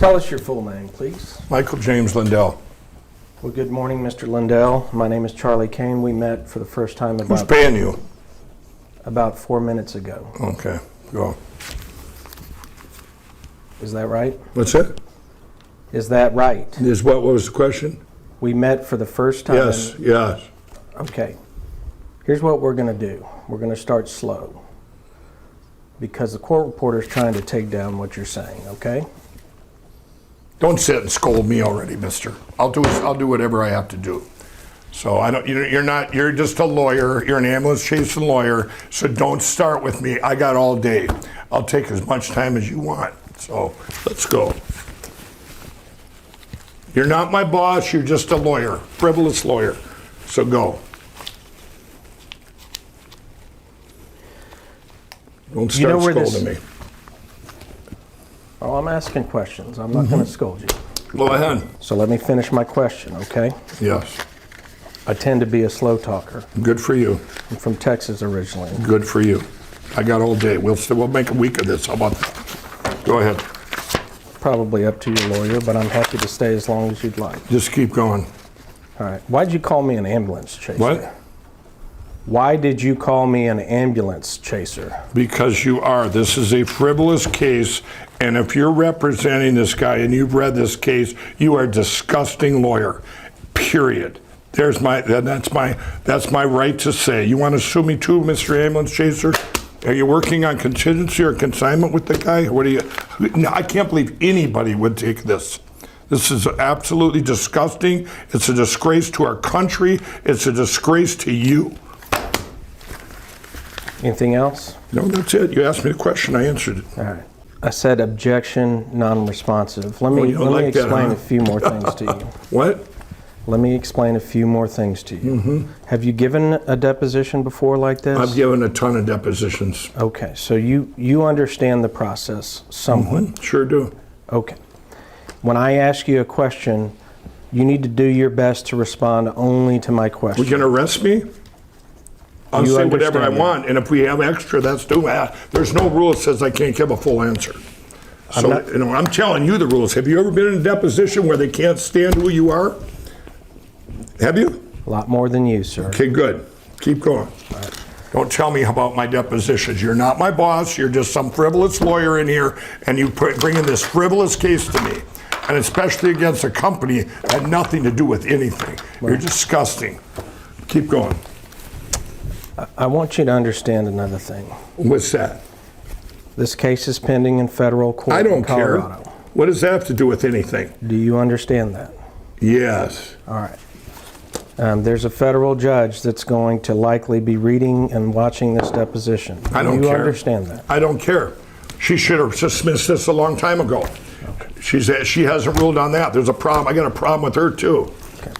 Tell us your full name, please. Michael James Lindell. Well, good morning, Mr. Lindell. My name is Charlie Kane. We met for the first time Who's paying you? about 4 minutes ago. Okay, go. Is that right? What's it? Is that right? What was the question? We met for the first time. Yes. Okay. Here's what we're going to do. We're going to start slow because the court reporter is trying to take down what you're saying, okay? Don't sit and scold me already, mister. I'll do whatever I have to do. So you're just a lawyer. You're an ambulance chasing lawyer. So don't start with me. I got all day. I'll take as much time as you want. So let's go. You're not my boss. You're just a lawyer, frivolous lawyer. So go. Don't start scolding me. Oh, I'm asking questions. I'm not going to scold you. Go ahead. So let me finish my question, okay? Yes. I tend to be a slow talker. Good for you. I'm from Texas originally. Good for you. I got all day. We'll make a week of this. How about that? Go ahead. Probably up to your lawyer, but I'm happy to stay as long as you'd like. Just keep going. All right. Why'd you call me an ambulance chaser? What? Why did you call me an ambulance chaser? Because you are. This is a frivolous case, and if you're representing this guy and you've read this case, you are a disgusting lawyer. Period. That's my right to say. You want to sue me too, Mr. Ambulance Chaser? Are you working on contingency or consignment with the guy? What are you? No, I can't believe anybody would take this. This is absolutely disgusting. It's a disgrace to our country. It's a disgrace to you. Anything else? No, that's it. You asked me the question, I answered it. All right. I said objection, non-responsive. Let me explain a few more things to you. What? Let me explain a few more things to you. Mm-hmm. Have you given a deposition before like this? I've given a ton of depositions. Okay, so you understand the process somewhat. Mm-hmm. Sure do. Okay. When I ask you a question, you need to do your best to respond only to my question. You can arrest me? I'll say whatever I want, and if we have extra, that's too bad. There's no rule that says I can't give a full answer. So, I'm telling you the rules. Have you ever been in a deposition where they can't stand who you are? Have you? A lot more than you, sir. Okay, good. Keep going. Right. Don't tell me about my depositions. You're not my boss. You're just some frivolous lawyer in here, and you bring in this frivolous case to me, and especially against a company that had nothing to do with anything. Right. You're disgusting. Keep going. I want you to understand another thing. What's that? This case is pending in federal court in Colorado. I don't care. What does that have to do with anything? Do you understand that? Yes. All right. There's a federal judge that's going to likely be reading and watching this deposition. I don't care. Do you understand that? I don't care. She should have dismissed this a long time ago. Okay. She hasn't ruled on that. There's a problem. I got a problem with her too. Okay.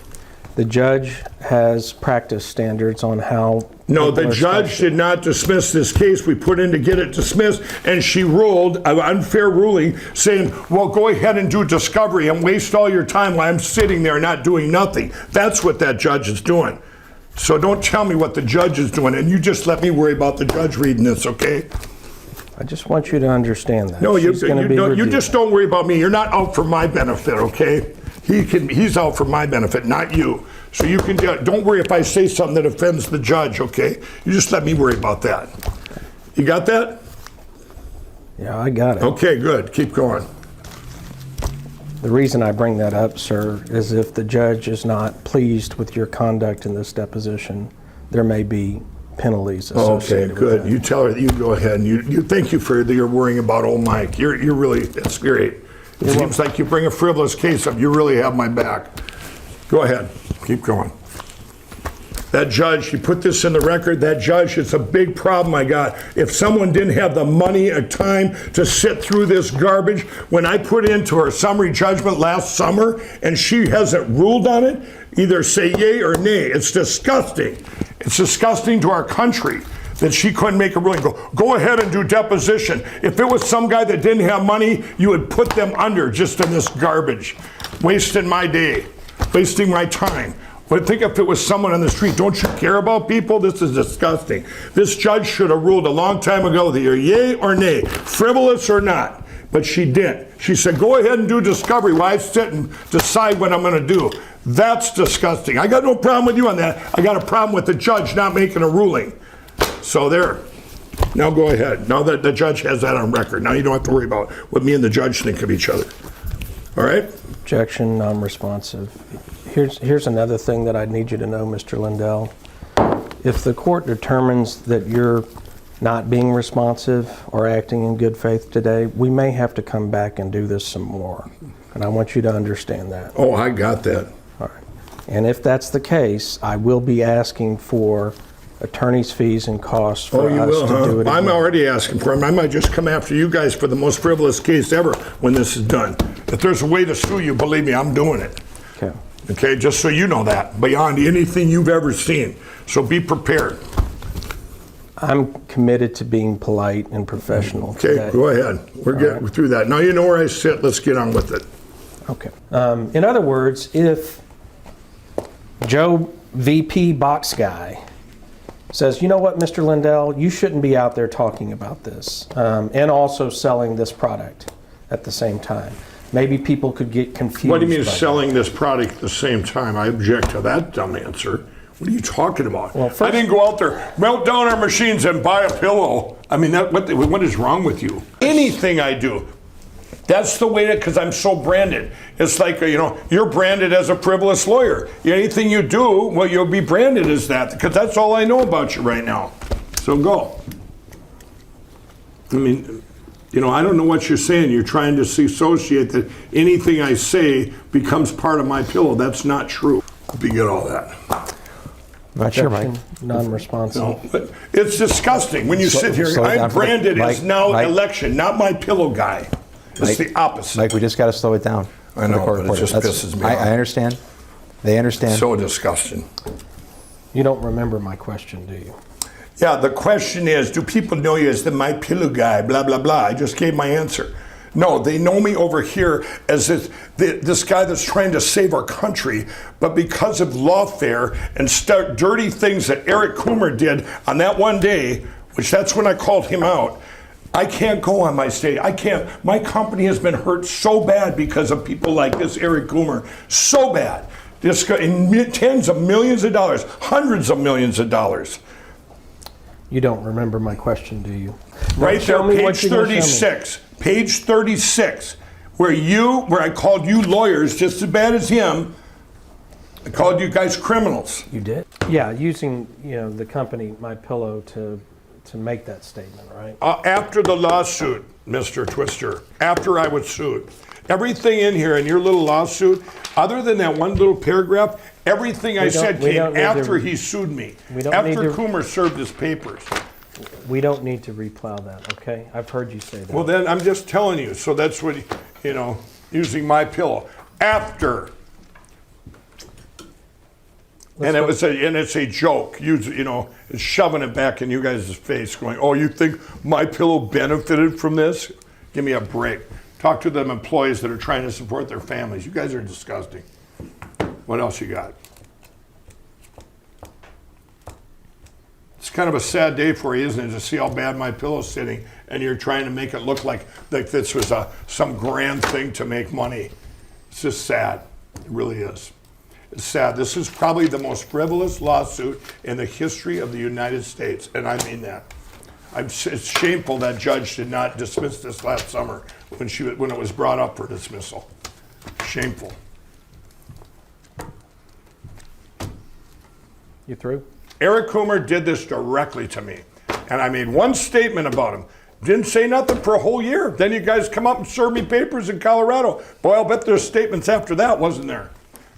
The judge has practice standards on how... No, the judge did not dismiss this case. We put in to get it dismissed, and she ruled an unfair ruling saying, well, go ahead and do discovery and waste all your time while I'm sitting there not doing nothing. That's what that judge is doing. So don't tell me what the judge is doing, and you just let me worry about the judge reading this, okay? I just want you to understand that. No, you just don't worry about me. You're not out for my benefit, okay? He's out for my benefit, not you. So you can, don't worry if I say something that offends the judge, okay? You just let me worry about that. You got that? Yeah, I got it. Okay, good. Keep going. The reason I bring that up, sir, is if the judge is not pleased with your conduct in this deposition, there may be penalties associated with that. Okay, good. You tell her, you go ahead, and you thank you for you're worrying about old Mike. You're really, that's great. It seems like you bring a frivolous case up. You really have my back. Go ahead. Keep going. That judge, you put this in the record, that judge, it's a big problem I got. If someone didn't have the money or time to sit through this garbage, when I put into her summary judgment last summer and she hasn't ruled on it, either say yay or nay. It's disgusting. It's disgusting to our country that she couldn't make a ruling. Go ahead and do deposition. If it was some guy that didn't have money, you would put them under just in this garbage. Wasting my day. Wasting my time. But think if it was someone on the street. Don't you care about people? This is disgusting. This judge should have ruled a long time ago that you're yay or nay, frivolous or not. But she didn't. She said, go ahead and do discovery while I sit and decide what I'm going to do. That's disgusting. I got no problem with you on that. I got a problem with the judge not making a ruling. So there. Now go ahead. Now that the judge has that on record, now you don't have to worry about what me and the judge think of each other. All right? Objection, non-responsive. Here's another thing that I need you to know, Mr. Lindell. If the court determines that you're not being responsive or acting in good faith today, we may have to come back and do this some more. And I want you to understand that. Oh, I got that. All right. And if that's the case, I will be asking for attorney's fees and costs for us to do it again. I'm already asking for them. I might just come after you guys for the most frivolous case ever when this is done. If there's a way to sue you, believe me, I'm doing it. Okay. Okay, just so you know that, beyond anything you've ever seen. So be prepared. I'm committed to being polite and professional. Okay, today. go ahead. We're getting through that. Now you know where I sit. Let's get on with it. Okay. In other words, if Joe VP Box Guy says, you know what, Mr. Lindell, you shouldn't be out there talking about this and also selling this product at the same time. Maybe people could get confused. What do you mean by selling this product at the same time? I object to that dumb answer. What are you talking about? Well, first, I didn't go out there, melt down our machines and buy a pillow. I mean, what is wrong with you? Anything I do, that's the way because I'm so branded. It's like, you're branded as a frivolous lawyer. Anything you do, well, you'll be branded as that because that's all I know about you right now. So go. I mean, I don't know what you're saying. You're trying to associate that anything I say becomes part of my pillow. That's not true. You get all that. Not sure, Mike. Non-responsive. No, but it's disgusting when you sit here. I'm branded as now election, not my pillow guy. It's the opposite. Mike, we just got to slow it down. I know, but it just pisses me off. I understand. They understand. So disgusting. You don't remember my question, do you? Yeah, the question is, do people know you as the my pillow guy, blah, blah, blah. I just gave my answer. No, they know me over here as this guy that's trying to save our country, but because of lawfare and dirty things that Eric Coomer did on that one day, which that's when I called him out, I can't go on my stage. I can't. My company has been hurt so bad because of people like this Eric Coomer. So bad. This guy, in tens of millions of dollars, hundreds of millions of dollars. You don't remember my question, do you? Right there, page 36. Page 36, where I called you lawyers just as bad as him. I called you guys criminals. You did? Yeah, using the company My Pillow to make that statement, right? After the lawsuit, Mr. Twister, after I was sued, everything in here in your little lawsuit, other than that one little paragraph, everything I said came after he sued me. After Coomer served his papers. We don't need to replow that, okay? I've heard you say that. Well, then I'm just telling you. So that's what, using My Pillow. After. And it's a joke. It's shoving it back in you guys' face going, oh, you think My Pillow benefited from this? Give me a break. Talk to them employees that are trying to support their families. You guys are disgusting. What else you got? It's kind of a sad day for you, isn't it, to see how bad My Pillow's sitting, and you're trying to make it look like this was some grand thing to make money. It's just sad. It really is. It's sad. This is probably the most frivolous lawsuit in the history of the United States, and I mean that. It's shameful that judge did not dismiss this last summer when it was brought up for dismissal. Shameful. You through? Eric Coomer did this directly to me, and I made one statement about him. Didn't say nothing for a whole year. Then you guys come up and serve me papers in Colorado. Boy, I'll bet there's statements after that, wasn't there?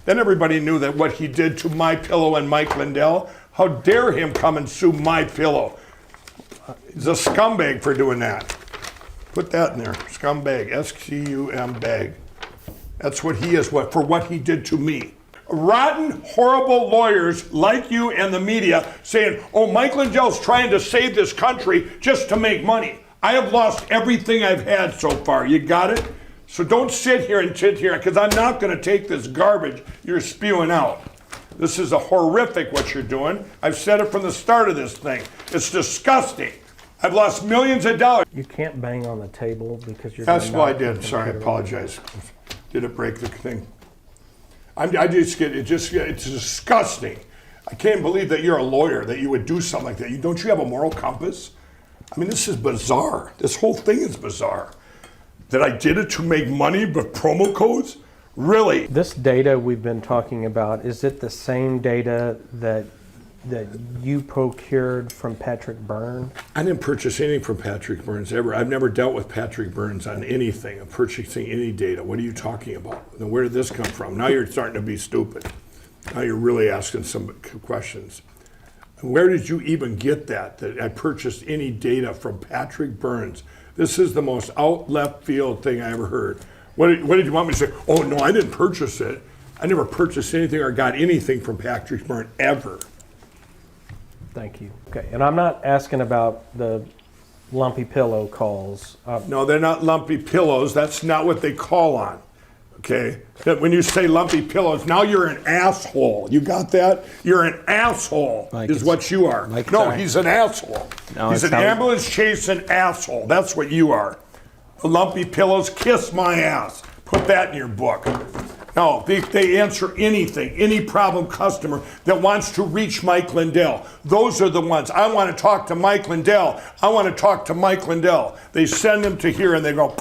Then everybody knew that what he did to My Pillow and Mike Lindell. How dare him come and sue My Pillow? He's a scumbag for doing that. Put that in there, scumbag, S-C-U-M bag. That's what he is, for what he did to me. Rotten, horrible lawyers like you and the media saying, oh, Mike Lindell's trying to save this country just to make money. I have lost everything I've had so far. You got it? So don't sit here because I'm not going to take this garbage you're spewing out. This is horrific what you're doing. I've said it from the start of this thing. It's disgusting. I've lost millions of dollars. You can't bang on the table because you're. That's gonna what I knock the did. Sorry, I computer. apologize. Did it break the thing? I just get it's disgusting. I can't believe that you're a lawyer, that you would do something like that. Don't you have a moral compass? I mean, this is bizarre. This whole thing is bizarre. That I did it to make money with promo codes? Really? This data we've been talking about, is it the same data that you procured from Patrick Byrne? I didn't purchase anything from Patrick Burns ever. I've never dealt with Patrick Burns on anything, of purchasing any data. What are you talking about? And where did this come from? Now you're starting to be stupid. Now you're really asking some questions. Where did you even get that I purchased any data from Patrick Burns? This is the most out left field thing I ever heard. What did you want me to say? Oh, no, I didn't purchase it. I never purchased anything or got anything from Patrick Burns ever. Thank you. Okay, and I'm not asking about the lumpy pillow calls. No, they're not lumpy pillows. That's not what they call on. Okay? That when you say lumpy pillows, now you're an asshole. You got that? You're an asshole, Mike, is what you are. Mike, No, sorry. he's an asshole. No, He's it's an not- ambulance chasing asshole. That's what you are. The lumpy pillows, kiss my ass. Put that in your book. No, they answer anything, any problem customer that wants to reach Mike Lindell. Those are the ones. I want to talk to Mike Lindell. I want to talk to Mike Lindell. They send them to here and they go,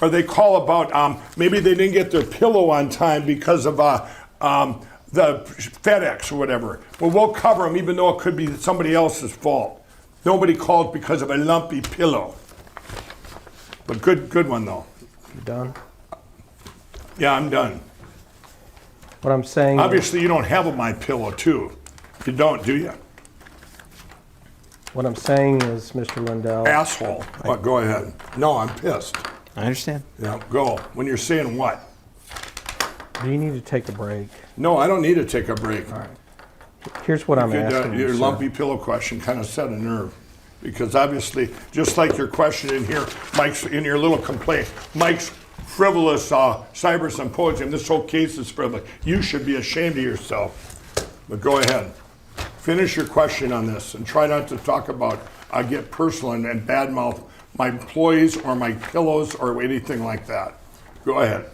or they call about maybe they didn't get their pillow on time because of the FedEx or whatever. Well, we'll cover them even though it could be somebody else's fault. Nobody called because of a lumpy pillow. But good one though. You done? Yeah, I'm done. What I'm saying. Obviously, you don't have my pillow too. You don't, do you? What I'm saying is, Mr. Lindell. Asshole. What? Go ahead. No, I'm pissed. I understand. Yeah, go. When you're saying what? Do you need to take a break? No, I don't need to take a break. All right. Here's what I'm asking. Your you, sir. lumpy pillow question kind of set a nerve. Because obviously, just like your question in here, Mike's in your little complaint, Mike's frivolous cyber symposium, this whole case is frivolous. You should be ashamed of yourself. But go ahead. Finish your question on this and try not to talk about, get personal and badmouth my employees or my pillows or anything like that. Go ahead.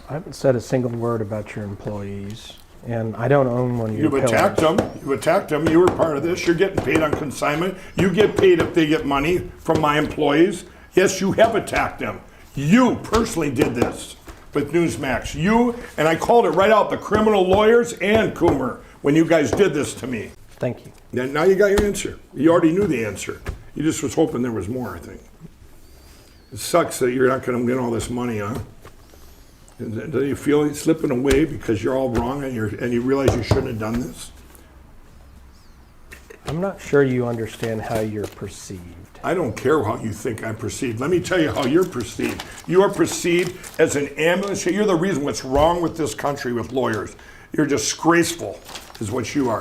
I haven't said a single word about your employees, and I don't own one of your You've pillows. attacked them. You've attacked them. You were part of this. You're getting paid on consignment. You get paid if they get money from my employees. Yes, you have attacked them. You personally did this with Newsmax. You, and I called it right out, the criminal lawyers and Coomer, when you guys did this to me. Thank you. Now you got your answer. You already knew the answer. You just was hoping there was more, I think. It sucks that you're not going to get all this money, huh? Do you feel it slipping away because you're all wrong and you realize you shouldn't have done this? I'm not sure you understand how you're perceived. I don't care how you think I'm perceived. Let me tell you how you're perceived. You are perceived as an ambulance. You're the reason what's wrong with this country with lawyers. You're disgraceful, is what you are.